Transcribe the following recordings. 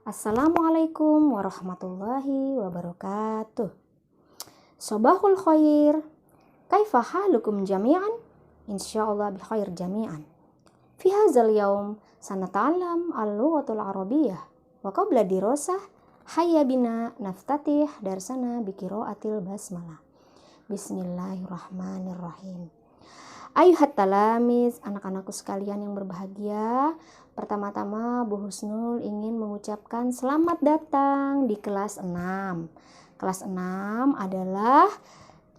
Assalamualaikum warahmatullahi wabarakatuh. Sobahul khair. Kaifa halukum jami'an? Insyaallah bi khair jami'an. Fi hadzal yaum sanata'allam al-lughatul arabiyyah wa qabla dirasah hayya bina naftatih darsana bi qiraatil basmalah. Bismillahirrahmanirrahim. Ayuhat talamis, anak-anakku sekalian yang berbahagia. Pertama-tama Bu Husnul ingin mengucapkan selamat datang di kelas 6. Kelas 6 adalah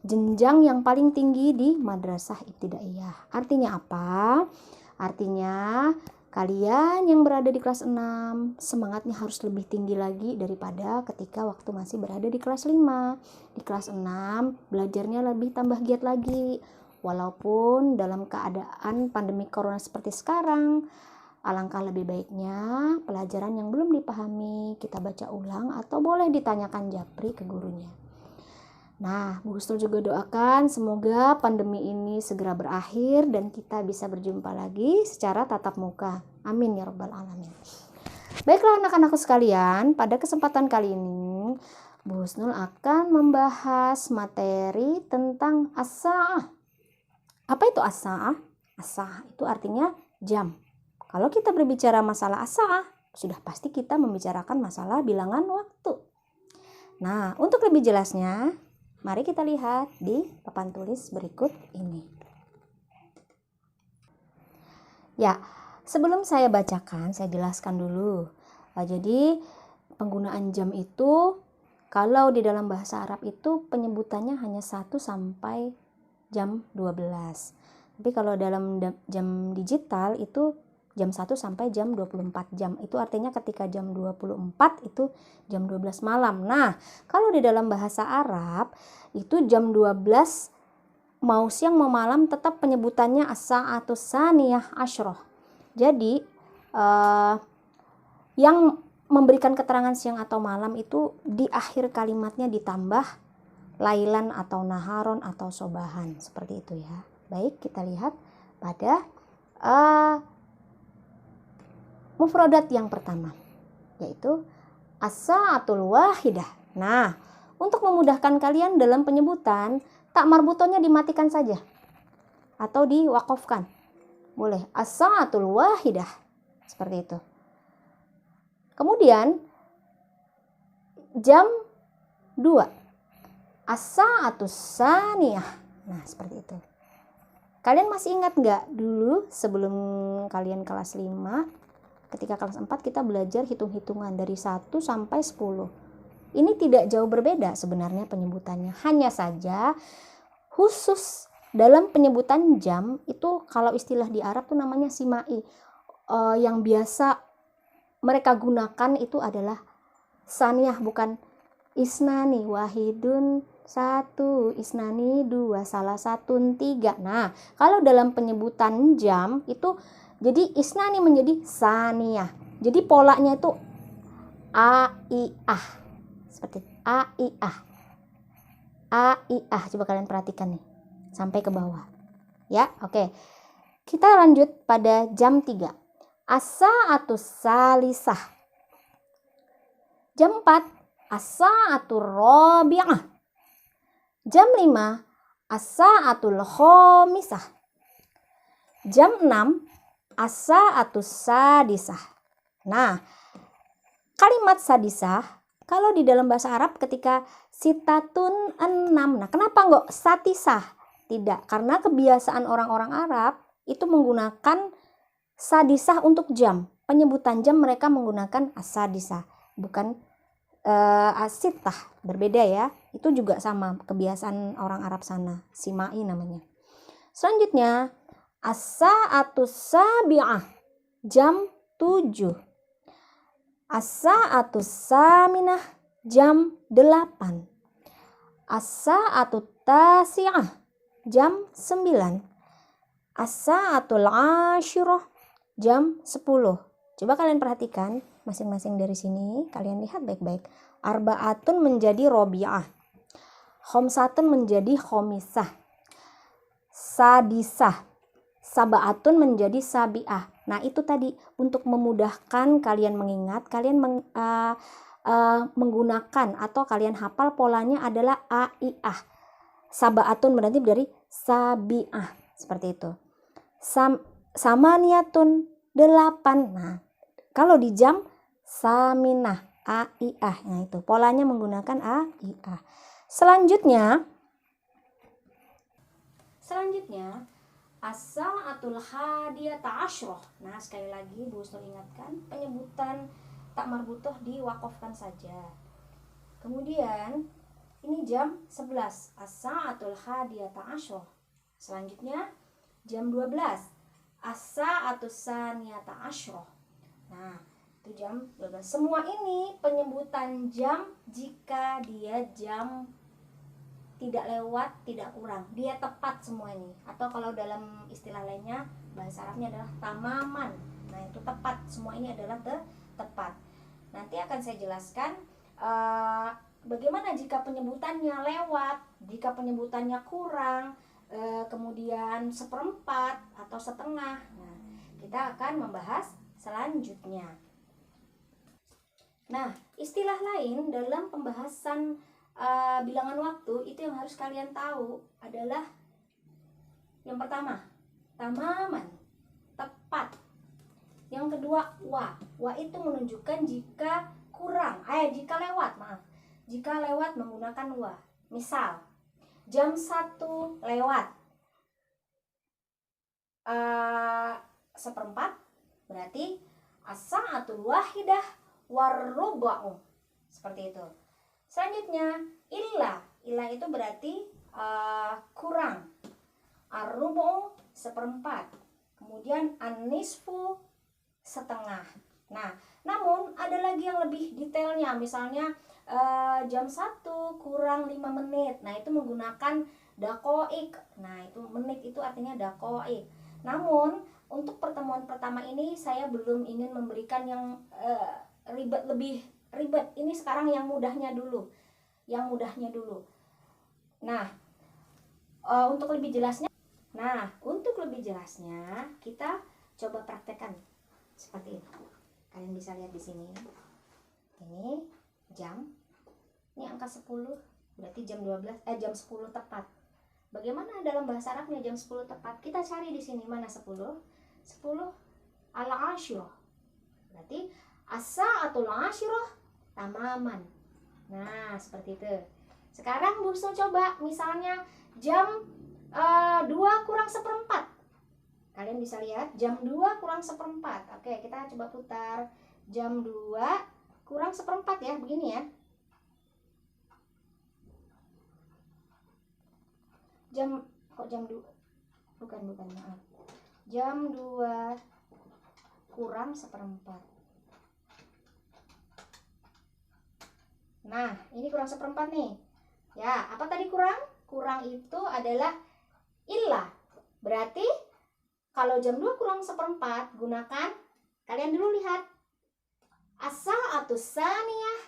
jenjang yang paling tinggi di madrasah ibtidaiyah. Artinya apa? Artinya kalian yang berada di kelas 6 semangatnya harus lebih tinggi lagi daripada ketika waktu masih berada di kelas 5. Di kelas 6 belajarnya lebih tambah giat lagi. Walaupun dalam keadaan pandemi corona seperti sekarang, alangkah lebih baiknya pelajaran yang belum dipahami kita baca ulang atau boleh ditanyakan japri ke gurunya. Nah, Bu Husnul juga doakan semoga pandemi ini segera berakhir dan kita bisa berjumpa lagi secara tatap muka. Amin ya rabbal alamin. Baiklah anak-anakku sekalian, pada kesempatan kali ini Bu Husnul akan membahas materi tentang as-sa'ah. Apa itu as-sa'ah? As-sa'ah itu artinya jam. Kalau kita berbicara masalah as-sa'ah, sudah pasti kita membicarakan masalah bilangan waktu. Nah, untuk lebih jelasnya, mari kita lihat di papan tulis berikut ini. Ya, sebelum saya bacakan, saya jelaskan dulu. Jadi, penggunaan jam itu, kalau di dalam bahasa Arab itu penyebutannya hanya 1 sampai jam 12. Tapi kalau dalam jam digital itu jam 1 sampai jam 24 jam. Itu artinya ketika jam 24 itu jam 12 malam. Nah, kalau di dalam bahasa Arab itu jam 12 mau siang mau malam tetap penyebutannya as-sa'atus tsaniyah asyroh. Jadi yang memberikan keterangan siang atau malam itu di akhir kalimatnya ditambah lailan atau naharon atau sobahan, seperti itu ya. Baik, kita lihat pada mufradat yang pertama, yaitu as-sa'atul wahidah. Nah, untuk memudahkan kalian dalam penyebutan, tak marbutonya dimatikan saja atau diwakafkan. Boleh as-sa'atul wahidah, seperti itu. Kemudian jam 2, as-sa'atus tsaniyah. Nah, seperti itu. Kalian masih ingat nggak dulu sebelum kalian kelas 5, ketika kelas 4 kita belajar hitung-hitungan dari 1 sampai 10. Ini tidak jauh berbeda sebenarnya penyebutannya. Hanya saja khusus dalam penyebutan jam itu kalau istilah di Arab tuh namanya simai. Yang biasa mereka gunakan itu adalah saniyah, bukan isnani, wahidun 1, isnani 2, salah satun 3. Nah, kalau dalam penyebutan jam itu jadi isnani menjadi saniyah. Jadi polanya itu a-i-ah. Seperti a-i-ah. A-i-ah. Coba kalian perhatikan nih. Sampai ke bawah. Ya, oke. Kita lanjut pada jam 3. As-sa'atus salisah. Jam 4. As-sa'atur rabi'ah. Jam 5. As-sa'atul khamisah. Jam 6. As-sa'atus sadisah. Nah, kalimat sadisah kalau di dalam bahasa Arab ketika sitatun 6. Nah, kenapa enggak satisah? Tidak, karena kebiasaan orang-orang Arab itu menggunakan sadisah untuk jam. Penyebutan jam mereka menggunakan as-sadisah, bukan as-sittah. Berbeda ya. Itu juga sama kebiasaan orang Arab sana. Simai namanya. Selanjutnya as-sa'atus sabi'ah. Jam 7. As-sa'atus saminah. Jam 8. As-sa'atut tasi'ah. Jam 9. As-sa'atul ashirah. Jam 10. Coba kalian perhatikan masing-masing dari sini. Kalian lihat baik-baik. Arba'atun menjadi robi'ah. Khomsatun menjadi khomisah. Sadisah. sabaatun menjadi sabiah. Nah, itu tadi untuk memudahkan kalian mengingat, kalian menggunakan atau kalian hafal polanya adalah aiah. Sabaatun berarti dari sabiah, seperti itu. Samaniyatun 8. Nah, kalau di jam saminah aiah. Nah, itu polanya menggunakan aiah. Selanjutnya as-sa'atul hadiyata asyroh. Nah, sekali lagi Bu Husnul ingatkan, penyebutan tak marbutoh diwakafkan saja. Kemudian ini jam 11, as-sa'atul hadiyata asyroh. Selanjutnya jam 12, as-sa'atus saniyata asyroh. Nah, itu jam 12. Semua ini penyebutan jam jika dia jam tidak lewat, tidak kurang. Dia tepat semua ini. Atau kalau dalam istilah lainnya, bahasa Arabnya adalah tamaman. Nah, itu tepat. Semua ini adalah tepat. Nanti akan saya jelaskan bagaimana jika penyebutannya lewat, jika penyebutannya kurang, kemudian seperempat atau setengah. Nah, kita akan membahas selanjutnya. Nah, istilah lain dalam pembahasan bilangan waktu itu yang harus kalian tahu adalah yang pertama, tamaman, tepat. Yang kedua, wa. Wa itu menunjukkan jika kurang, jika lewat, Jika lewat menggunakan wa. Misal, jam 1 lewat seperempat, berarti as-sa'atul wahidah warruba'u. Seperti itu. Selanjutnya, ilah itu berarti kurang. Ar-rubu seperempat. Kemudian an-nisfu setengah. Nah, namun ada lagi yang lebih detailnya. Misalnya jam 1 kurang 5 menit. Nah, itu menggunakan dakoik. Nah, itu menit itu artinya dakoik. Namun, untuk pertemuan pertama ini saya belum ingin memberikan yang lebih ribet. Ini sekarang yang mudahnya dulu. Nah, untuk lebih jelasnya kita coba praktekkan seperti ini. Kalian bisa lihat di sini. Ini jam. Ini angka 10, berarti jam 10 tepat. Bagaimana dalam bahasa Arabnya jam 10 tepat? Kita cari di sini mana 10? 10 al-asyirah. Berarti as-sa'atul asyirah tamaman. Nah, seperti itu. Sekarang Bu Husnul coba misalnya jam 2 kurang seperempat. Kalian bisa lihat jam 2 kurang seperempat. Oke, kita coba putar. Jam 2 kurang seperempat ya, begini ya. Jam 2? Bukan, maaf. Jam 2 kurang seperempat. Nah, ini kurang seperempat nih. Ya, apa tadi kurang? Kurang itu adalah illah. Berarti kalau jam 2 kurang seperempat, gunakan, kalian dulu lihat, as-sa'atus saniyah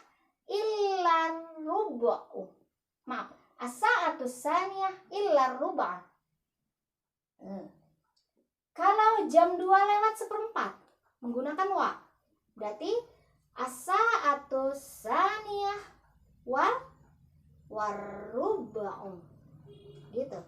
illar rubu'u. Maaf, as-sa'atus saniyah illar rubu'u. Kalau jam 2 lewat seperempat, menggunakan wa. Berarti as-sa'atus saniyah warrubu'u. Gitu.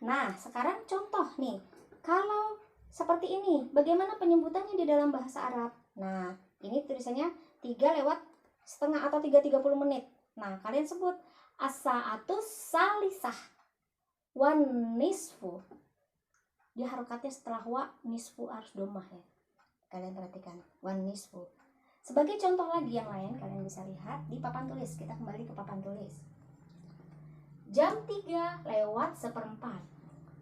Nah, sekarang contoh nih. Kalau seperti ini, bagaimana penyebutannya di dalam bahasa Arab? Nah, ini tulisannya 3 lewat setengah atau 3:30 menit. Nah, kalian sebut as-sa'atus salisah wan nisfu. Dia harokatnya setelah wa, nisfu harus domah ya. Kalian perhatikan, wan nisfu. Sebagai contoh lagi yang lain, kalian bisa lihat di papan tulis. Kita kembali ke papan tulis. Jam 3 lewat seperempat.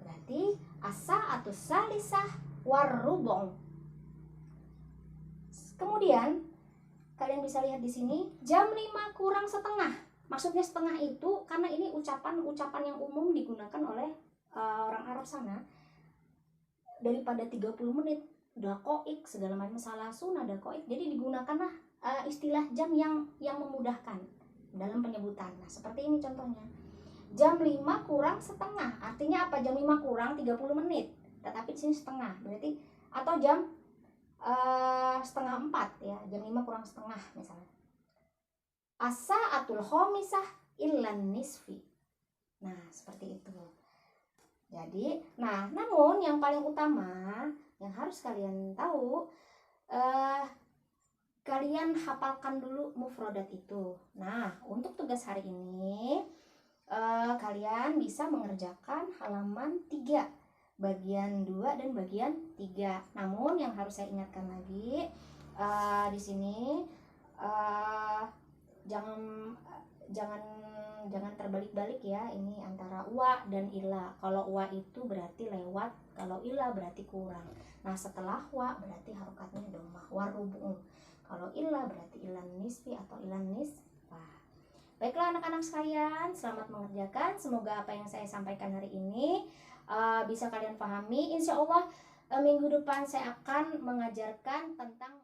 Berarti as-sa'atus salisah warrubu'. Kemudian kalian bisa lihat di sini jam 5 kurang setengah. Maksudnya setengah itu karena ini ucapan yang umum digunakan oleh orang Arab sana. Daripada 30 menit dakoik segala macam salah sunah dakoik, jadi digunakanlah istilah jam yang memudahkan dalam penyebutan. Nah, seperti ini contohnya. jam 5 kurang setengah. Artinya apa? Jam 5 kurang 30 menit. Tetapi di sini setengah. Berarti atau jam setengah 4 ya. Jam 5 kurang setengah misalnya. As-sa'atul khamisah illan nisfi. Nah, seperti itu. Jadi, namun yang paling utama yang harus kalian tahu, kalian hafalkan dulu mufrodat itu. Nah, untuk tugas hari ini kalian bisa mengerjakan halaman 3, bagian 2 dan bagian 3. Namun yang harus saya ingatkan lagi, di sini jangan terbalik-balik ya, ini antara wa dan ila. Kalau wa itu berarti lewat, kalau ila berarti kurang. Nah, setelah wa berarti harokatnya dhammah, warubu. Kalau ila berarti ilan nisfi atau ilan nisfah. Baiklah anak-anak sekalian, selamat mengerjakan. Semoga apa yang saya sampaikan hari ini bisa kalian pahami. Insya Allah minggu depan saya akan mengajarkan tentang